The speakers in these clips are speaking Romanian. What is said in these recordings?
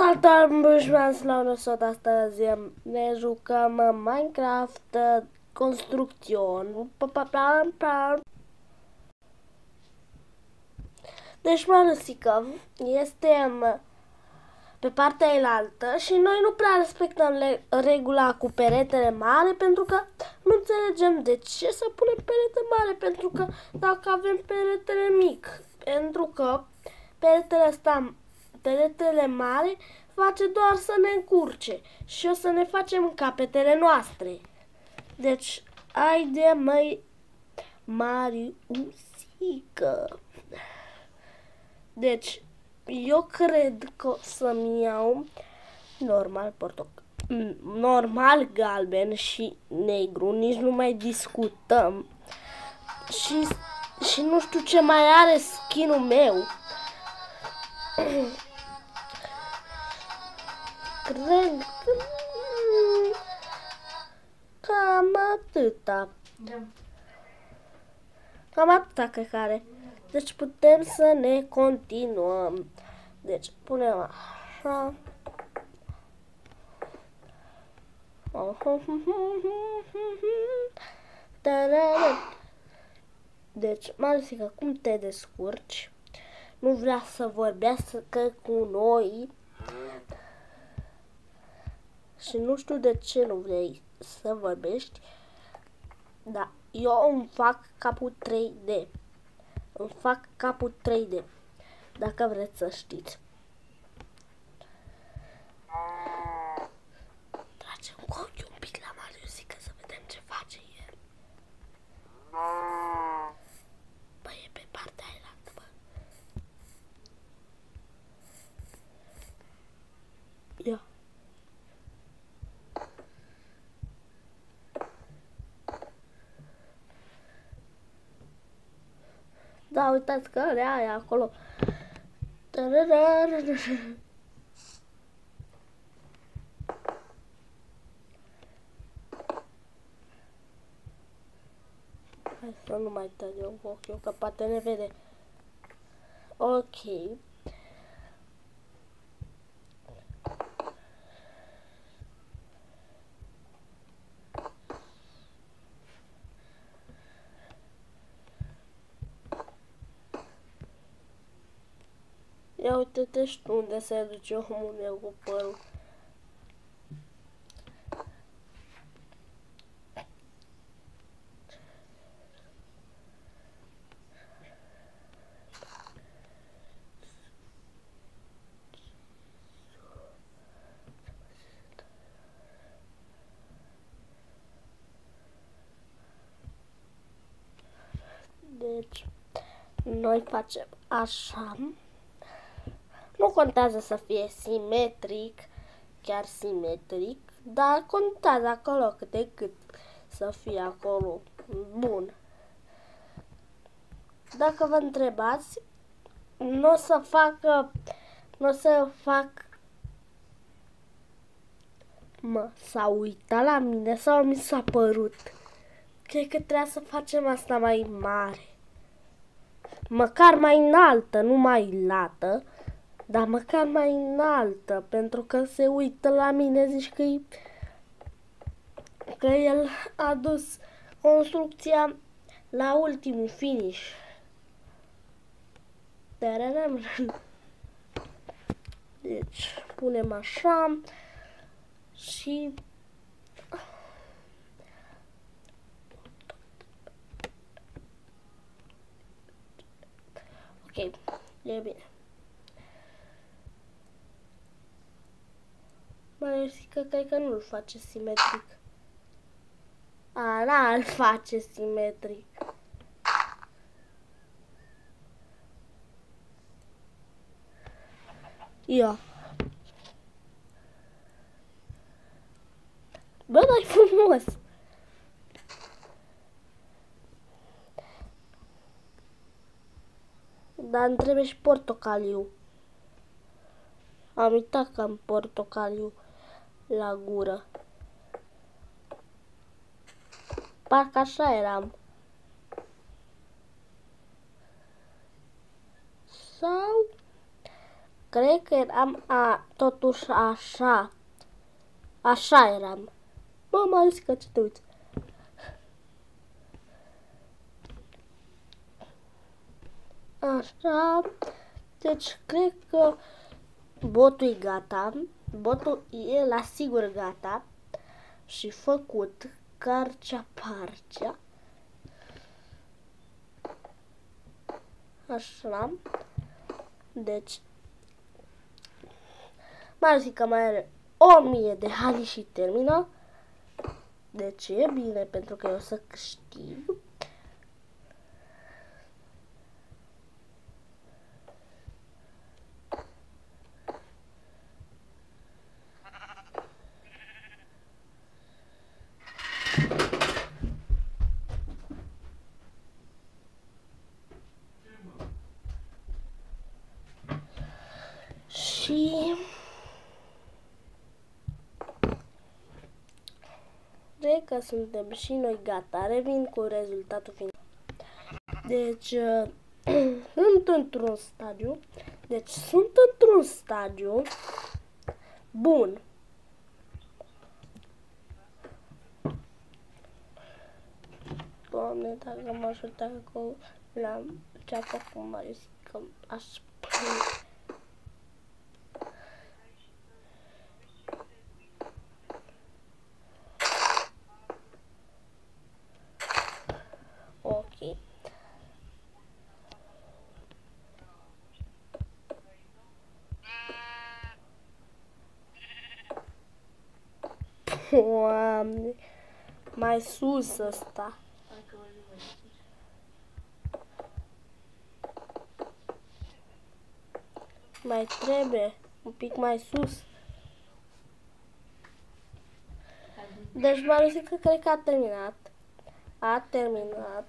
Salutare, bășmani, la un episod. Astăzi ne jucăm Minecraft construcțion. Deci, mă răsică, este pe partea elaltă și noi nu prea respectăm regula cu peretele mare pentru că nu înțelegem de ce să punem perete mare, pentru că dacă avem peretele mic, pentru că peretele mare face doar să ne încurce și o să ne facem capetele noastre. Deci, haide, măi, Mariusică. Deci, eu cred că o să-mi iau normal galben și negru, nici nu mai discutăm. Și nu știu ce mai are skin-ul meu. Cred că cam atâta. Cam atâta cred că are. Deci putem să ne continuăm. Deci punem așa. Deci, Mariusica, cum te descurci? Nu vrea să vorbească cu noi. Și nu știu de ce nu vrei să vorbești. Da, eu îmi fac capul 3D. Îmi fac capul 3D. Dacă vreți să știți. Tragem cu ochiul un pic la Mariusică să vedem ce face el. Bă, e pe partea aia, bă. Ia. Da, uitați că are aia acolo. Hai să nu mai tăiem cu ochiul, că poate ne vede. Ok. Ia uite-te și tu unde se duce omul meu cu părul. Deci, noi facem așa. Nu contează să fie simetric, chiar simetric, dar contează acolo cât de cât să fie acolo. Bun. Dacă vă întrebați, nu o să fac, s-a uitat la mine sau mi s-a părut? Cred că trebuia să facem asta mai mare. Măcar mai înaltă, nu mai lată, dar măcar mai înaltă, pentru că se uită la mine, zici că el a dus construcția la ultimul finish. Deci, punem așa și ok, e bine. Mai zic că cred că nu-l face simetric. Îl face simetric. Ia. Bă, dar e frumos. Dar îmi trebuie și portocaliu. Am uitat că am portocaliu la gură. Parcă așa eram. Sau cred că eram totuși așa. Așa eram. Bă, Mariusica, ce te uiți? Așa. Deci, cred că botul e gata. Botul e la sigur gata. Și făcut carcea-parcea. Așa. Deci, Mariusica mai are 1000 de hani și termină. Deci e bine pentru că eu o să câștig. Și cred că suntem și noi gata. Revin cu rezultatul final. Deci, sunt într-un stadiu. Deci, sunt într-un stadiu bun. Doamne, dacă mă ajută cu la ce-a făcut Mariusica, aș spune. Ok. Doamne, mai sus ăsta. Mai trebuie un pic mai sus. Deci Mariusica cred că a terminat. A terminat.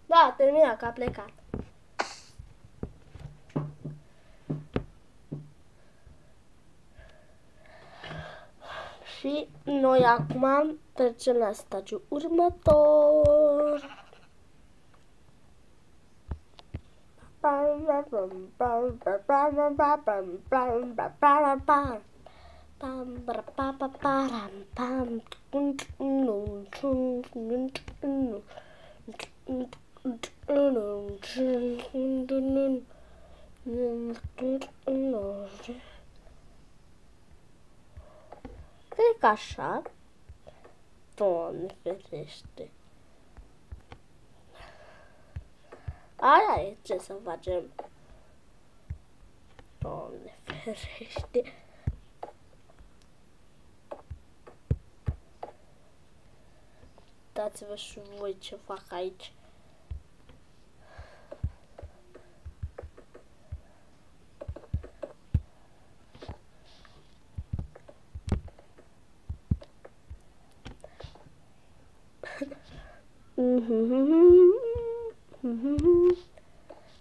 Da, a terminat, că a plecat. Și noi acum trecem la stadiul următor. Cred că așa. Doamne ferește. Aia e, ce să facem. Doamne ferește. Dați-vă și voi ce fac aici.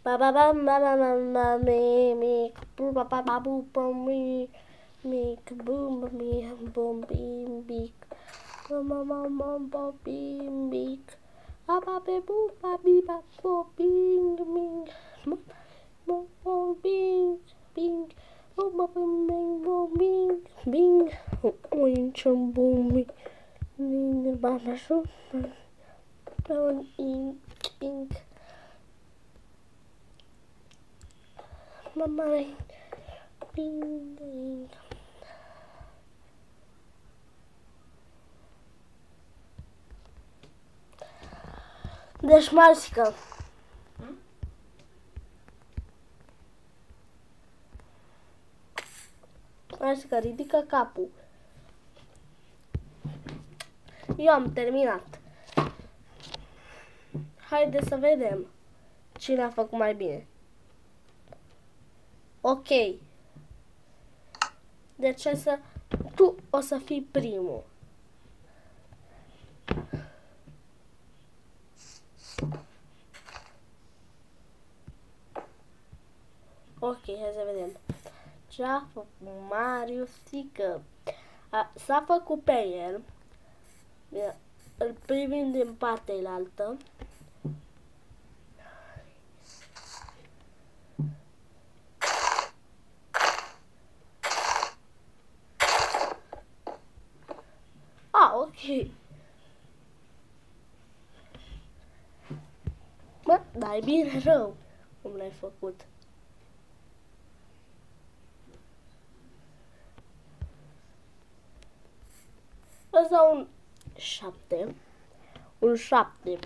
Ba ba ba ba ba ba ba me ba ba ba ba boo bum me kaboom me boom beam beak ma ma ma ba beam beak ba ba be boo ba be ba bo bing bing bo bo bing bing bo ba bing bing bo bing bing oin chum boom me bing ba ba so down ink ink mama bing bing. Deci, Mariusica, Mariusica, ridică capul. Eu am terminat. Haide să vedem cine a făcut mai bine. Ok. Deci tu o să fii primul. Ok, hai să vedem. Ce-a făcut Mariusica? S-a făcut pe el. Îl privim din partea altă. Bă, dar e bine rău cum l-ai făcut. Îți dau un 7. Un 7.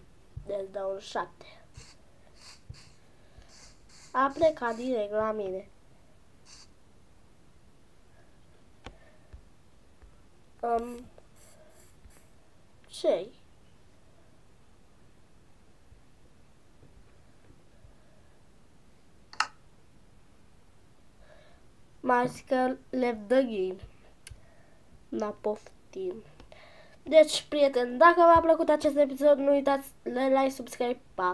Îți dau un 7. A plecat direct la mine. Ce-i? Mai zic că left the game. Na, poftim. Deci, prieteni, dacă v-a plăcut acest episod, nu uitați like, subscribe, pa!